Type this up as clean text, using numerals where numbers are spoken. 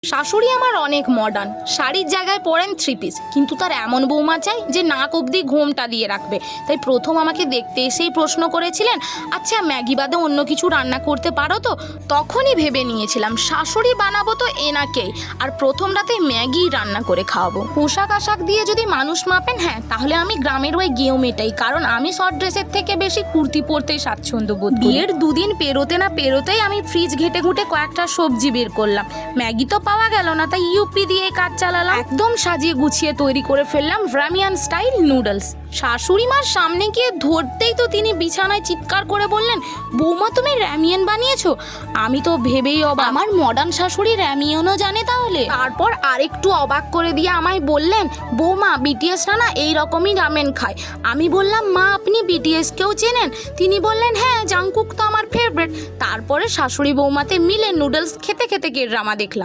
শাশুড়ি আমার অনেক মডার্ন, শাড়ির জায়গায় পরেন 3 পিস, কিন্তু তার এমন বৌমা চাই যে নাক অবধি ঘোমটা দিয়ে রাখবে। তাই প্রথম আমাকে দেখতে এসেই প্রশ্ন করেছিলেন, আচ্ছা ম্যাগি বাদে অন্য কিছু রান্না করতে পারো তো? তখনই ভেবে নিয়েছিলাম শাশুড়ি বানাবো তো এনাকেই, আর প্রথম রাতে ম্যাগি রান্না করে খাওয়াবো। পোশাক আশাক দিয়ে যদি মানুষ মাপেন, হ্যাঁ তাহলে আমি গ্রামের ওই গেঁয়ো মেটাই, কারণ আমি শর্ট ড্রেসের থেকে বেশি কুর্তি পরতেই স্বাচ্ছন্দ্য বোধ করি। বিয়ের 2 দিন পেরোতে না পেরোতেই আমি ফ্রিজ ঘেটে ঘুটে কয়েকটা সবজি বের করলাম। ম্যাগি তো পাওয়া গেল না, তাই ইউপি দিয়ে কাজ চালালাম। একদম সাজিয়ে গুছিয়ে তৈরি করে ফেললাম রামিয়ান স্টাইল নুডলস। শাশুড়ি মার সামনে গিয়ে ধরতেই তো তিনি বিছানায় চিৎকার করে বললেন, বৌমা তুমি র্যামিয়ান বানিয়েছো? আমি তো ভেবেই অবাক, আমার মডার্ন শাশুড়ি র্যামিয়ানও জানে তাহলে? তারপর আরেকটু অবাক করে দিয়ে আমায় বললেন, বৌমা বিটিএসরা না এইরকমই রামেন খায়। আমি বললাম, মা আপনি বিটিএসকেও চেনেন? তিনি বললেন, হ্যাঁ জাংকুক তো আমার ফেভারিট। তারপরে শাশুড়ি বৌমাতে মিলে নুডলস খেতে খেতে ড্রামা দেখলাম।